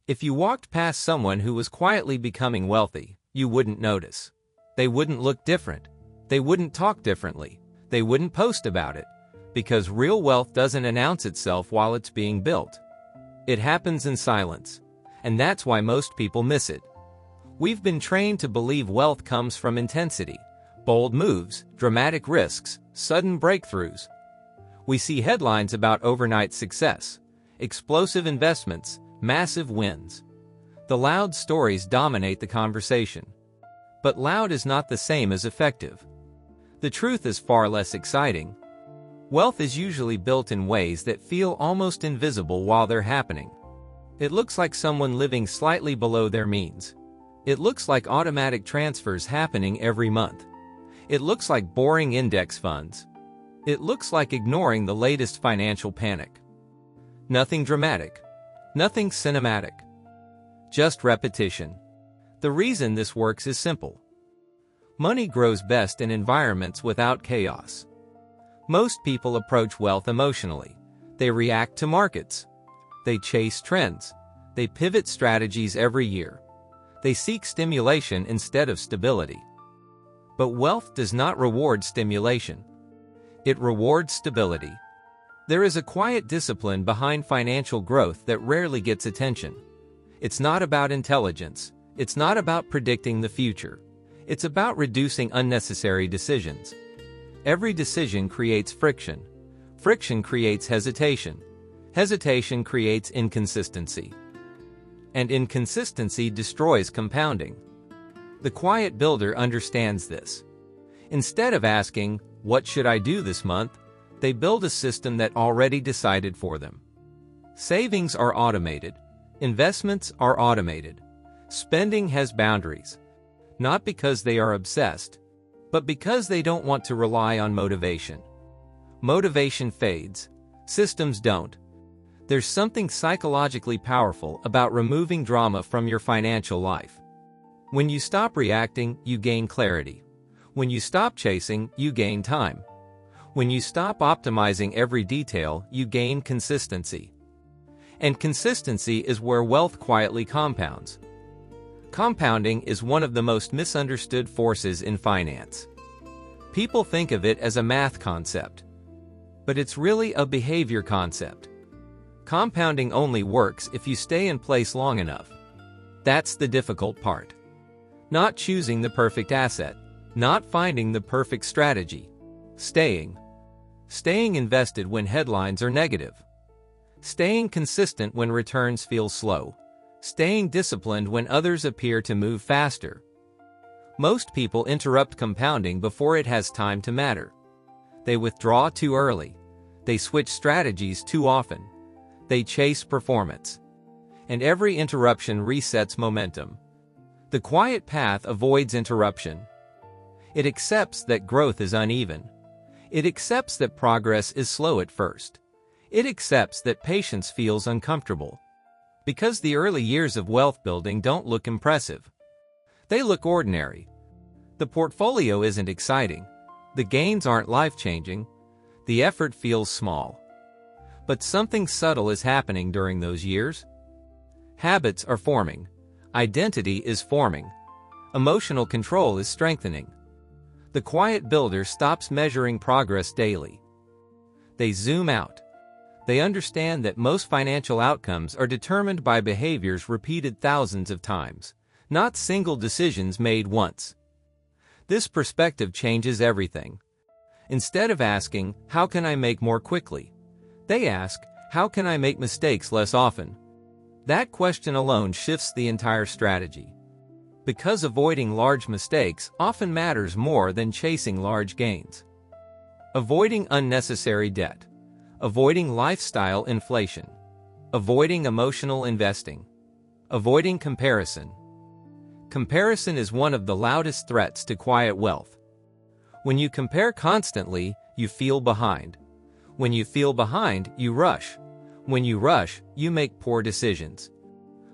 If you walked past someone who was quietly becoming wealthy, you wouldn't notice. They wouldn't look different. They wouldn't talk differently. They wouldn't post about it. Because real wealth doesn't announce itself while it's being built. It happens in silence. And that's why most people miss it. We've been trained to believe wealth comes from intensity, bold moves, dramatic risks, sudden breakthroughs. We see headlines about overnight success, explosive investments, massive wins. The loud stories dominate the conversation. But loud is not the same as effective. The truth is far less exciting. Wealth is usually built in ways that feel almost invisible while they're happening. It looks like someone living slightly below their means. It looks like automatic transfers happening every month. It looks like boring index funds. It looks like ignoring the latest financial panic. Nothing dramatic. Nothing cinematic. Just repetition. The reason this works is simple. Money grows best in environments without chaos. Most people approach wealth emotionally. They react to markets. They chase trends. They pivot strategies every year. They seek stimulation instead of stability. But wealth does not reward stimulation. It rewards stability. There is a quiet discipline behind financial growth that rarely gets attention. It's not about intelligence. It's not about predicting the future. It's about reducing unnecessary decisions. Every decision creates friction. Friction creates hesitation. Hesitation creates inconsistency. And inconsistency destroys compounding. The quiet builder understands this. Instead of asking, "What should I do this month?" they build a system that already decided for them. Savings are automated. Investments are automated. Spending has boundaries. Not because they are obsessed, but because they don't want to rely on motivation. Motivation fades. Systems don't. There's something psychologically powerful about removing drama from your financial life. When you stop reacting, you gain clarity. When you stop chasing, you gain time. When you stop optimizing every detail, you gain consistency. And consistency is where wealth quietly compounds. Compounding is one of the most misunderstood forces in finance. People think of it as a math concept. But it's really a behavior concept. Compounding only works if you stay in place long enough. That's the difficult part. Not choosing the perfect asset. Not finding the perfect strategy. Staying. Staying invested when headlines are negative. Staying consistent when returns feel slow. Staying disciplined when others appear to move faster. Most people interrupt compounding before it has time to matter. They withdraw too early. They switch strategies too often. They chase performance. And every interruption resets momentum. The quiet path avoids interruption. It accepts that growth is uneven. It accepts that progress is slow at first. It accepts that patience feels uncomfortable. Because the early years of wealth building don't look impressive. They look ordinary. The portfolio isn't exciting. The gains aren't life-changing. The effort feels small. But something subtle is happening during those years. Habits are forming. Identity is forming. Emotional control is strengthening. The quiet builder stops measuring progress daily. They zoom out. They understand that most financial outcomes are determined by behaviors repeated thousands of times, not single decisions made once. This perspective changes everything. Instead of asking, "How can I make more quickly?" they ask, "How can I make mistakes less often?" That question alone shifts the entire strategy. Because avoiding large mistakes often matters more than chasing large gains. Avoiding unnecessary debt. Avoiding lifestyle inflation. Avoiding emotional investing. Avoiding comparison. Comparison is one of the loudest threats to quiet wealth. When you compare constantly, you feel behind. When you feel behind, you rush. When you rush, you make poor decisions.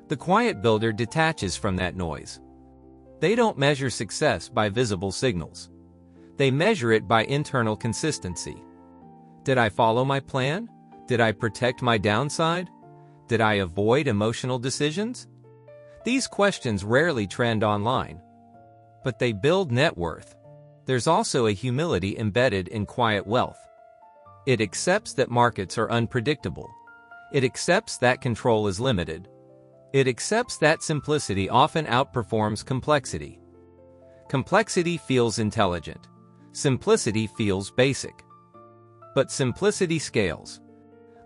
The quiet builder detaches from that noise. They don't measure success by visible signals. They measure it by internal consistency. Did I follow my plan? Did I protect my downside? Did I avoid emotional decisions? These questions rarely trend online, but they build net worth. There's also a humility embedded in quiet wealth. It accepts that markets are unpredictable. It accepts that control is limited. It accepts that simplicity often outperforms complexity. Complexity feels intelligent. Simplicity feels basic. But simplicity scales.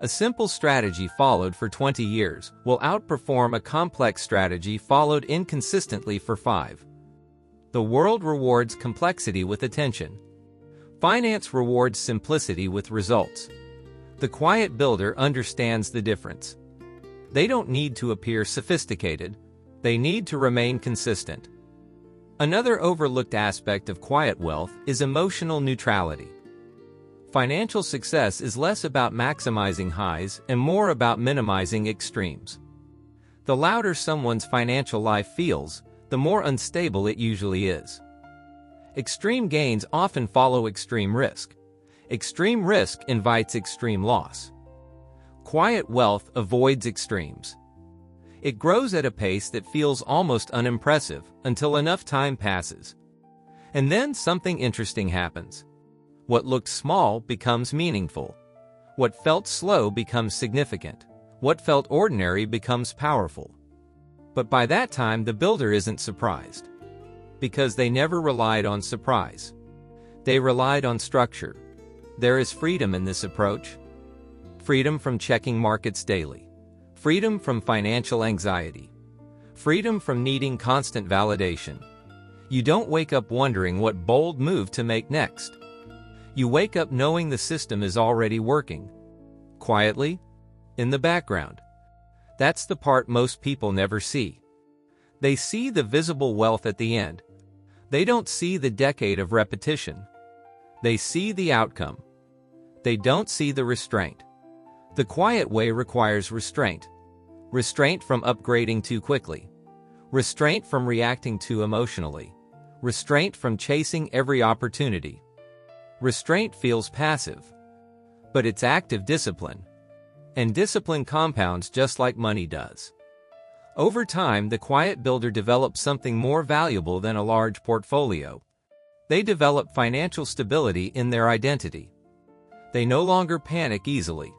A simple strategy followed for 20 years will outperform a complex strategy followed inconsistently for 5. The world rewards complexity with attention. Finance rewards simplicity with results. The quiet builder understands the difference. They don't need to appear sophisticated. They need to remain consistent. Another overlooked aspect of quiet wealth is emotional neutrality. Financial success is less about maximizing highs and more about minimizing extremes. The louder someone's financial life feels, the more unstable it usually is. Extreme gains often follow extreme risk. Extreme risk invites extreme loss. Quiet wealth avoids extremes. It grows at a pace that feels almost unimpressive until enough time passes. And then something interesting happens. What looked small becomes meaningful. What felt slow becomes significant. What felt ordinary becomes powerful. But by that time, the builder isn't surprised. Because they never relied on surprise. They relied on structure. There is freedom in this approach. Freedom from checking markets daily. Freedom from financial anxiety. Freedom from needing constant validation. You don't wake up wondering what bold move to make next. You wake up knowing the system is already working. Quietly, in the background. That's the part most people never see. They see the visible wealth at the end. They don't see the decade of repetition. They see the outcome. They don't see the restraint. The quiet way requires restraint. Restraint from upgrading too quickly. Restraint from reacting too emotionally. Restraint from chasing every opportunity. Restraint feels passive, but it's active discipline. And discipline compounds just like money does. Over time, the quiet builder develops something more valuable than a large portfolio. They develop financial stability in their identity. They no longer panic easily.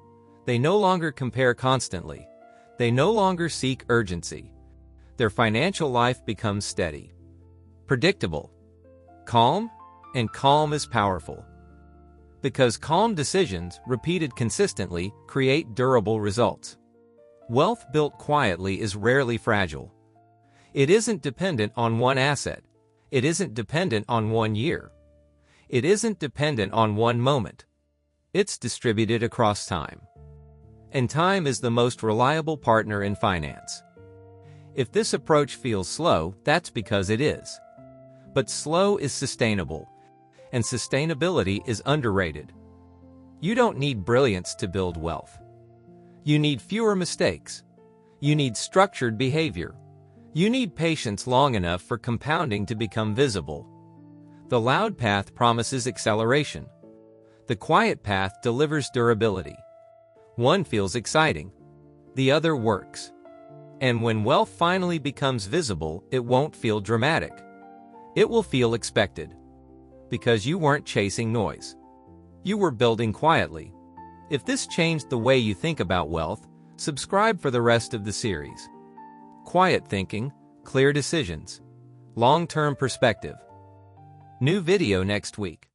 They no longer compare constantly. They no longer seek urgency. Their financial life becomes steady, predictable, calm, and calm is powerful. Because calm decisions, repeated consistently, create durable results. Wealth built quietly is rarely fragile. It isn't dependent on one asset. It isn't dependent on one year. It isn't dependent on one moment. It's distributed across time. And time is the most reliable partner in finance. If this approach feels slow, that's because it is. But slow is sustainable. And sustainability is underrated. You don't need brilliance to build wealth. You need fewer mistakes. You need structured behavior. You need patience long enough for compounding to become visible. The loud path promises acceleration. The quiet path delivers durability. One feels exciting. The other works. And when wealth finally becomes visible, it won't feel dramatic. It will feel expected. Because you weren't chasing noise. You were building quietly. If this changed the way you think about wealth, subscribe for the rest of the series. Quiet thinking, clear decisions, long-term perspective. New video next week.